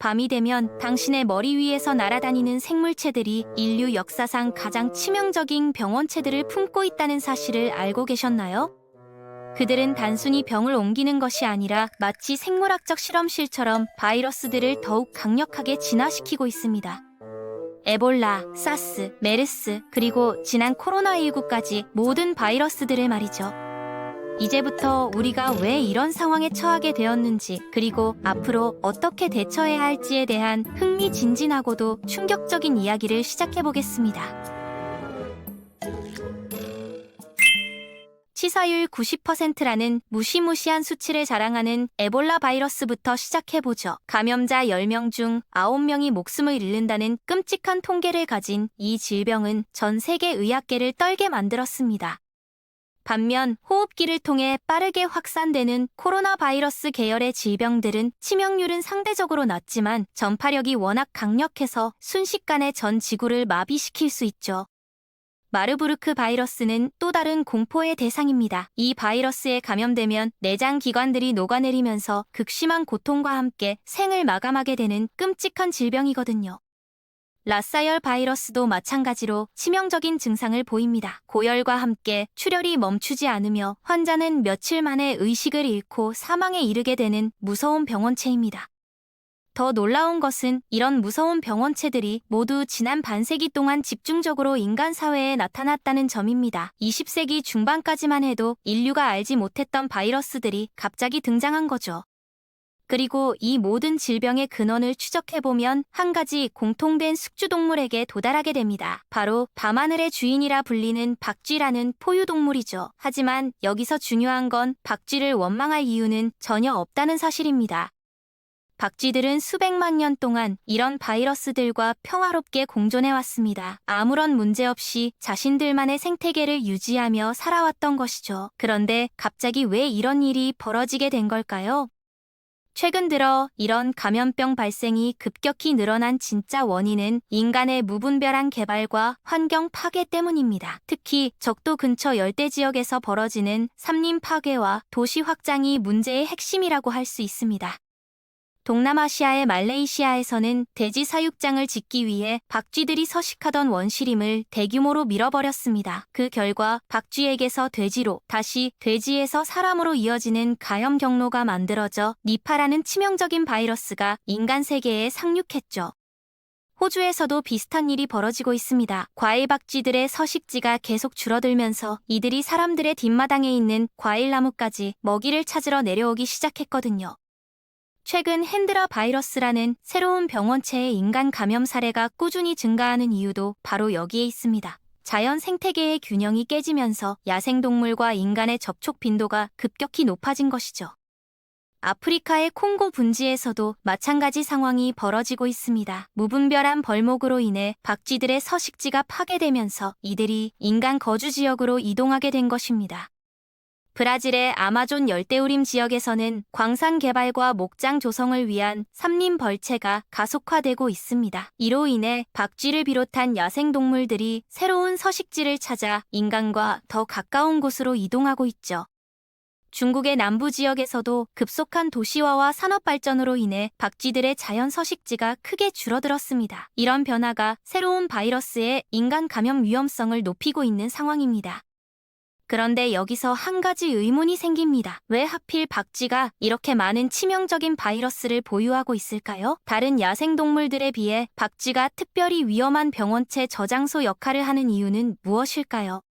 밤이 되면 당신의 머리 위에서 날아다니는 생물체들이 인류 역사상 가장 치명적인 병원체들을 품고 있다는 사실을 알고 계셨나요? 그들은 단순히 병을 옮기는 것이 아니라 마치 생물학적 실험실처럼 바이러스들을 더욱 강력하게 진화시키고 있습니다. 에볼라, 사스, 메르스, 그리고 지난 코로나19까지 모든 바이러스들을 말이죠. 이제부터 우리가 왜 이런 상황에 처하게 되었는지, 그리고 앞으로 어떻게 대처해야 할지에 대한 흥미진진하고도 충격적인 이야기를 시작해보겠습니다. 치사율 90%라는 무시무시한 수치를 자랑하는 에볼라 바이러스부터 시작해보죠. 감염자 10명 중 9명이 목숨을 잃는다는 끔찍한 통계를 가진 이 질병은 전 세계 의학계를 떨게 만들었습니다. 반면 호흡기를 통해 빠르게 확산되는 코로나 바이러스 계열의 질병들은 치명률은 상대적으로 낮지만 전파력이 워낙 강력해서 순식간에 전 지구를 마비시킬 수 있죠. 마르부르크 바이러스는 또 다른 공포의 대상입니다. 이 바이러스에 감염되면 내장 기관들이 녹아내리면서 극심한 고통과 함께 생을 마감하게 되는 끔찍한 질병이거든요. 라사열 바이러스도 마찬가지로 치명적인 증상을 보입니다. 고열과 함께 출혈이 멈추지 않으며 환자는 며칠 만에 의식을 잃고 사망에 이르게 되는 무서운 병원체입니다. 더 놀라운 것은 이런 무서운 병원체들이 모두 지난 반세기 동안 집중적으로 인간 사회에 나타났다는 점입니다. 20세기 중반까지만 해도 인류가 알지 못했던 바이러스들이 갑자기 등장한 거죠. 그리고 이 모든 질병의 근원을 추적해보면 한 가지 공통된 숙주동물에게 도달하게 됩니다. 바로 밤하늘의 주인이라 불리는 박쥐라는 포유동물이죠. 하지만 여기서 중요한 건 박쥐를 원망할 이유는 전혀 없다는 사실입니다. 박쥐들은 수백만 년 동안 이런 바이러스들과 평화롭게 공존해왔습니다. 아무런 문제 없이 자신들만의 생태계를 유지하며 살아왔던 것이죠. 그런데 갑자기 왜 이런 일이 벌어지게 된 걸까요? 최근 들어 이런 감염병 발생이 급격히 늘어난 진짜 원인은 인간의 무분별한 개발과 환경 파괴 때문입니다. 특히 적도 근처 열대 지역에서 벌어지는 산림 파괴와 도시 확장이 문제의 핵심이라고 할 수 있습니다. 동남아시아의 말레이시아에서는 돼지 사육장을 짓기 위해 박쥐들이 서식하던 원시림을 대규모로 밀어버렸습니다. 그 결과 박쥐에게서 돼지로, 다시 돼지에서 사람으로 이어지는 감염 경로가 만들어져 니파라는 치명적인 바이러스가 인간 세계에 상륙했죠. 호주에서도 비슷한 일이 벌어지고 있습니다. 과일 박쥐들의 서식지가 계속 줄어들면서 이들이 사람들의 뒷마당에 있는 과일나무까지 먹이를 찾으러 내려오기 시작했거든요. 최근 핸드라 바이러스라는 새로운 병원체의 인간 감염 사례가 꾸준히 증가하는 이유도 바로 여기에 있습니다. 자연 생태계의 균형이 깨지면서 야생동물과 인간의 접촉 빈도가 급격히 높아진 것이죠. 아프리카의 콩고 분지에서도 마찬가지 상황이 벌어지고 있습니다. 무분별한 벌목으로 인해 박쥐들의 서식지가 파괴되면서 이들이 인간 거주 지역으로 이동하게 된 것입니다. 브라질의 아마존 열대우림 지역에서는 광산 개발과 목장 조성을 위한 삼림 벌채가 가속화되고 있습니다. 이로 인해 박쥐를 비롯한 야생동물들이 새로운 서식지를 찾아 인간과 더 가까운 곳으로 이동하고 있죠. 중국의 남부 지역에서도 급속한 도시화와 산업 발전으로 인해 박쥐들의 자연 서식지가 크게 줄어들었습니다. 이런 변화가 새로운 바이러스의 인간 감염 위험성을 높이고 있는 상황입니다. 그런데 여기서 한 가지 의문이 생깁니다. 왜 하필 박쥐가 이렇게 많은 치명적인 바이러스를 보유하고 있을까요? 다른 야생동물들에 비해 박쥐가 특별히 위험한 병원체 저장소 역할을 하는 이유는 무엇일까요?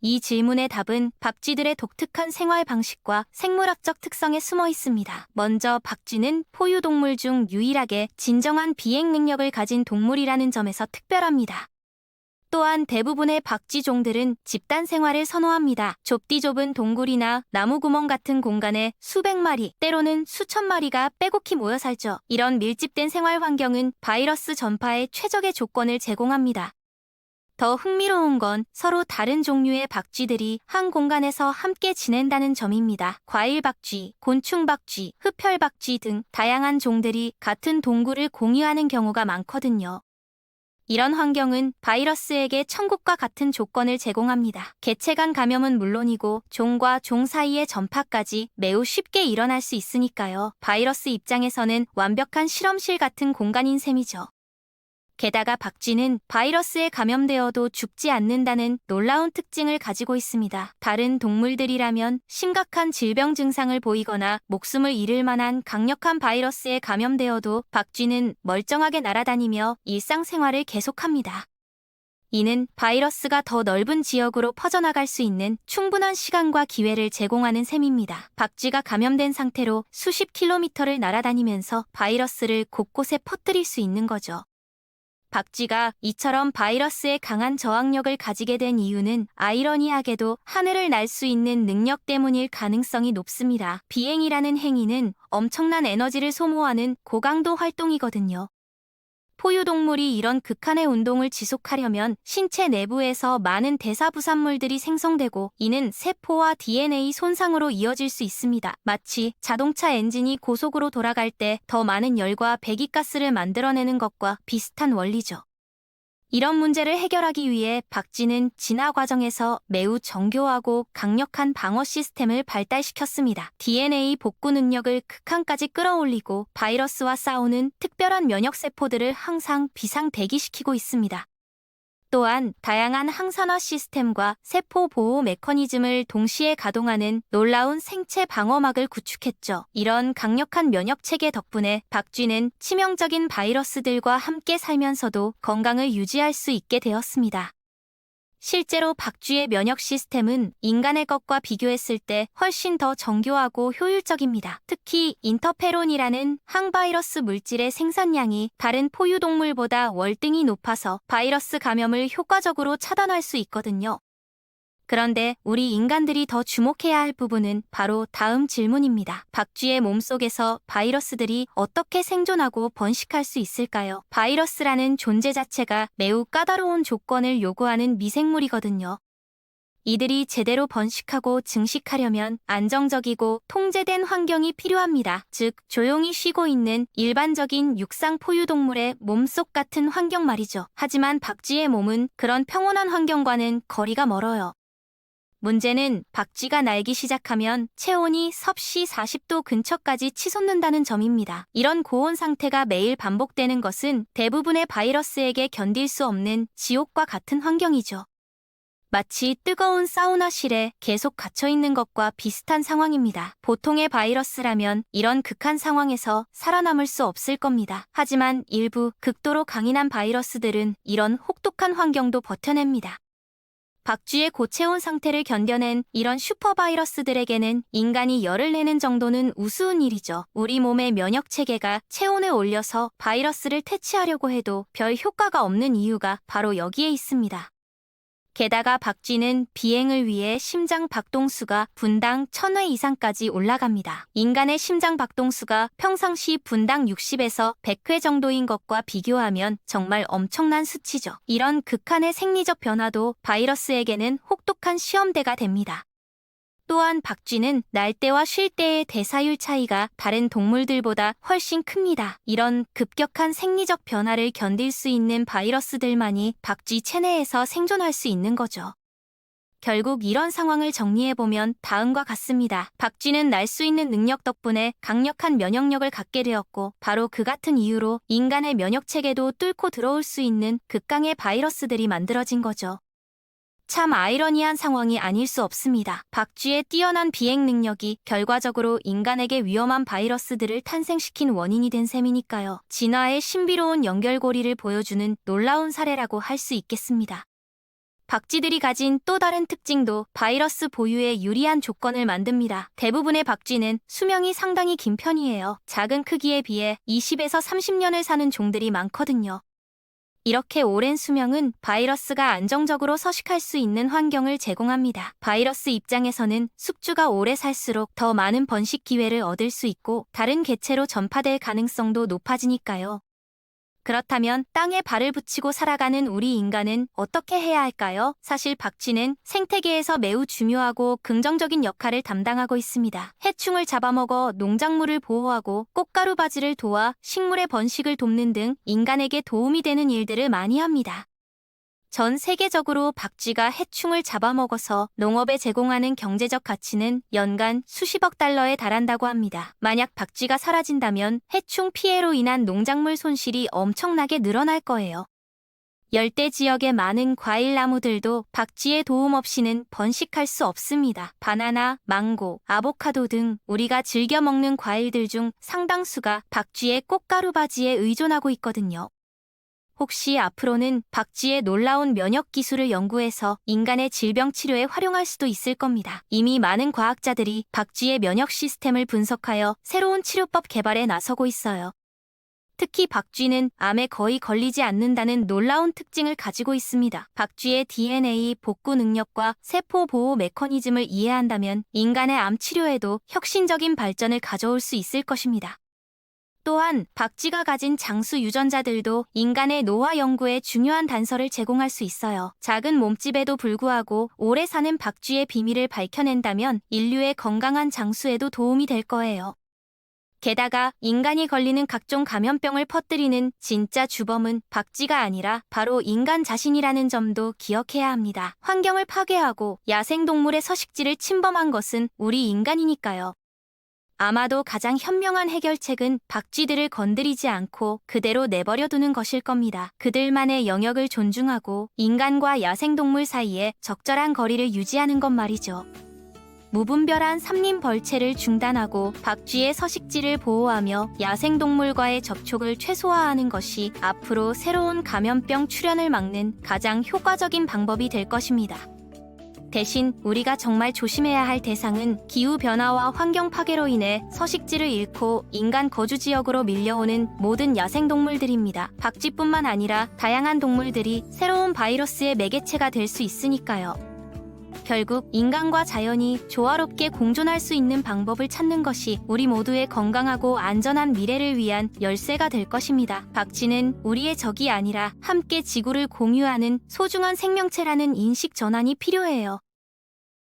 이 질문의 답은 박쥐들의 독특한 생활 방식과 생물학적 특성에 숨어 있습니다. 먼저 박쥐는 포유동물 중 유일하게 진정한 비행 능력을 가진 동물이라는 점에서 특별합니다. 또한 대부분의 박쥐종들은 집단 생활을 선호합니다. 좁디 좁은 동굴이나 나무구멍 같은 공간에 수백 마리, 때로는 수천 마리가 빼곡히 모여 살죠. 이런 밀집된 생활 환경은 바이러스 전파에 최적의 조건을 제공합니다. 더 흥미로운 건 서로 다른 종류의 박쥐들이 한 공간에서 함께 지낸다는 점입니다. 과일박쥐, 곤충박쥐, 흡혈박쥐 등 다양한 종들이 같은 동굴을 공유하는 경우가 많거든요. 이런 환경은 바이러스에게 천국과 같은 조건을 제공합니다. 개체 간 감염은 물론이고 종과 종 사이의 전파까지 매우 쉽게 일어날 수 있으니까요. 바이러스 입장에서는 완벽한 실험실 같은 공간인 셈이죠. 게다가 박쥐는 바이러스에 감염되어도 죽지 않는다는 놀라운 특징을 가지고 있습니다. 다른 동물들이라면 심각한 질병 증상을 보이거나 목숨을 잃을 만한 강력한 바이러스에 감염되어도 박쥐는 멀쩡하게 날아다니며 일상생활을 계속합니다. 이는 바이러스가 더 넓은 지역으로 퍼져나갈 수 있는 충분한 시간과 기회를 제공하는 셈입니다. 박쥐가 감염된 상태로 수십 킬로미터를 날아다니면서 바이러스를 곳곳에 퍼뜨릴 수 있는 거죠. 박쥐가 이처럼 바이러스에 강한 저항력을 가지게 된 이유는 아이러니하게도 하늘을 날 수 있는 능력 때문일 가능성이 높습니다. 비행이라는 행위는 엄청난 에너지를 소모하는 고강도 활동이거든요. 포유동물이 이런 극한의 운동을 지속하려면 신체 내부에서 많은 대사부산물들이 생성되고 이는 세포와 DNA 손상으로 이어질 수 있습니다. 마치 자동차 엔진이 고속으로 돌아갈 때 더 많은 열과 배기가스를 만들어내는 것과 비슷한 원리죠. 이런 문제를 해결하기 위해 박쥐는 진화 과정에서 매우 정교하고 강력한 방어 시스템을 발달시켰습니다. DNA 복구 능력을 극한까지 끌어올리고 바이러스와 싸우는 특별한 면역세포들을 항상 비상대기시키고 있습니다. 또한 다양한 항산화 시스템과 세포 보호 메커니즘을 동시에 가동하는 놀라운 생체 방어막을 구축했죠. 이런 강력한 면역체계 덕분에 박쥐는 치명적인 바이러스들과 함께 살면서도 건강을 유지할 수 있게 되었습니다. 실제로 박쥐의 면역 시스템은 인간의 것과 비교했을 때 훨씬 더 정교하고 효율적입니다. 특히 인터페론이라는 항바이러스 물질의 생산량이 다른 포유동물보다 월등히 높아서 바이러스 감염을 효과적으로 차단할 수 있거든요. 그런데 우리 인간들이 더 주목해야 할 부분은 바로 다음 질문입니다. 박쥐의 몸속에서 바이러스들이 어떻게 생존하고 번식할 수 있을까요? 바이러스라는 존재 자체가 매우 까다로운 조건을 요구하는 미생물이거든요. 이들이 제대로 번식하고 증식하려면 안정적이고 통제된 환경이 필요합니다. 즉, 조용히 쉬고 있는 일반적인 육상 포유동물의 몸속 같은 환경 말이죠. 하지만 박쥐의 몸은 그런 평온한 환경과는 거리가 멀어요. 문제는 박쥐가 날기 시작하면 체온이 섭씨 40도 근처까지 치솟는다는 점입니다. 이런 고온 상태가 매일 반복되는 것은 대부분의 바이러스에게 견딜 수 없는 지옥과 같은 환경이죠. 마치 뜨거운 사우나실에 계속 갇혀있는 것과 비슷한 상황입니다. 보통의 바이러스라면 이런 극한 상황에서 살아남을 수 없을 겁니다. 하지만 일부 극도로 강인한 바이러스들은 이런 혹독한 환경도 버텨냅니다. 박쥐의 고체온 상태를 견뎌낸 이런 슈퍼바이러스들에게는 인간이 열을 내는 정도는 우스운 일이죠. 우리 몸의 면역체계가 체온을 올려서 바이러스를 퇴치하려고 해도 별 효과가 없는 이유가 바로 여기에 있습니다. 게다가 박쥐는 비행을 위해 심장 박동수가 분당 1000회 이상까지 올라갑니다. 인간의 심장 박동수가 평상시 분당 60에서 100회 정도인 것과 비교하면 정말 엄청난 수치죠. 이런 극한의 생리적 변화도 바이러스에게는 혹독한 시험대가 됩니다. 또한 박쥐는 날 때와 쉴 때의 대사율 차이가 다른 동물들보다 훨씬 큽니다. 이런 급격한 생리적 변화를 견딜 수 있는 바이러스들만이 박쥐 체내에서 생존할 수 있는 거죠. 결국 이런 상황을 정리해보면 다음과 같습니다. 박쥐는 날 수 있는 능력 덕분에 강력한 면역력을 갖게 되었고 바로 그 같은 이유로 인간의 면역체계도 뚫고 들어올 수 있는 극강의 바이러스들이 만들어진 거죠. 참 아이러니한 상황이 아닐 수 없습니다. 박쥐의 뛰어난 비행 능력이 결과적으로 인간에게 위험한 바이러스들을 탄생시킨 원인이 된 셈이니까요. 진화의 신비로운 연결고리를 보여주는 놀라운 사례라고 할 수 있겠습니다. 박쥐들이 가진 또 다른 특징도 바이러스 보유에 유리한 조건을 만듭니다. 대부분의 박쥐는 수명이 상당히 긴 편이에요. 작은 크기에 비해 20에서 30년을 사는 종들이 많거든요. 이렇게 오랜 수명은 바이러스가 안정적으로 서식할 수 있는 환경을 제공합니다. 바이러스 입장에서는 숙주가 오래 살수록 더 많은 번식 기회를 얻을 수 있고 다른 개체로 전파될 가능성도 높아지니까요. 그렇다면 땅에 발을 붙이고 살아가는 우리 인간은 어떻게 해야 할까요? 사실 박쥐는 생태계에서 매우 중요하고 긍정적인 역할을 담당하고 있습니다. 해충을 잡아먹어 농작물을 보호하고 꽃가루 바지를 도와 식물의 번식을 돕는 등 인간에게 도움이 되는 일들을 많이 합니다. 전 세계적으로 박쥐가 해충을 잡아먹어서 농업에 제공하는 경제적 가치는 연간 수십억 달러에 달한다고 합니다. 만약 박쥐가 사라진다면 해충 피해로 인한 농작물 손실이 엄청나게 늘어날 거예요. 열대 지역의 많은 과일 나무들도 박쥐의 도움 없이는 번식할 수 없습니다. 바나나, 망고, 아보카도 등 우리가 즐겨 먹는 과일들 중 상당수가 박쥐의 꽃가루 바지에 의존하고 있거든요. 혹시 앞으로는 박쥐의 놀라운 면역 기술을 연구해서 인간의 질병 치료에 활용할 수도 있을 겁니다. 이미 많은 과학자들이 박쥐의 면역 시스템을 분석하여 새로운 치료법 개발에 나서고 있어요. 특히 박쥐는 암에 거의 걸리지 않는다는 놀라운 특징을 가지고 있습니다. 박쥐의 DNA 복구 능력과 세포 보호 메커니즘을 이해한다면 인간의 암 치료에도 혁신적인 발전을 가져올 수 있을 것입니다. 또한 박쥐가 가진 장수 유전자들도 인간의 노화 연구에 중요한 단서를 제공할 수 있어요. 작은 몸집에도 불구하고 오래 사는 박쥐의 비밀을 밝혀낸다면 인류의 건강한 장수에도 도움이 될 거예요. 게다가 인간이 걸리는 각종 감염병을 퍼뜨리는 진짜 주범은 박쥐가 아니라 바로 인간 자신이라는 점도 기억해야 합니다. 환경을 파괴하고 야생동물의 서식지를 침범한 것은 우리 인간이니까요. 아마도 가장 현명한 해결책은 박쥐들을 건드리지 않고 그대로 내버려두는 것일 겁니다. 그들만의 영역을 존중하고 인간과 야생동물 사이에 적절한 거리를 유지하는 것 말이죠. 무분별한 삼림 벌채를 중단하고 박쥐의 서식지를 보호하며 야생동물과의 접촉을 최소화하는 것이 앞으로 새로운 감염병 출현을 막는 가장 효과적인 방법이 될 것입니다. 대신 우리가 정말 조심해야 할 대상은 기후변화와 환경 파괴로 인해 서식지를 잃고 인간 거주 지역으로 밀려오는 모든 야생동물들입니다. 박쥐뿐만 아니라 다양한 동물들이 새로운 바이러스의 매개체가 될 수 있으니까요. 결국 인간과 자연이 조화롭게 공존할 수 있는 방법을 찾는 것이 우리 모두의 건강하고 안전한 미래를 위한 열쇠가 될 것입니다. 박쥐는 우리의 적이 아니라 함께 지구를 공유하는 소중한 생명체라는 인식 전환이 필요해요.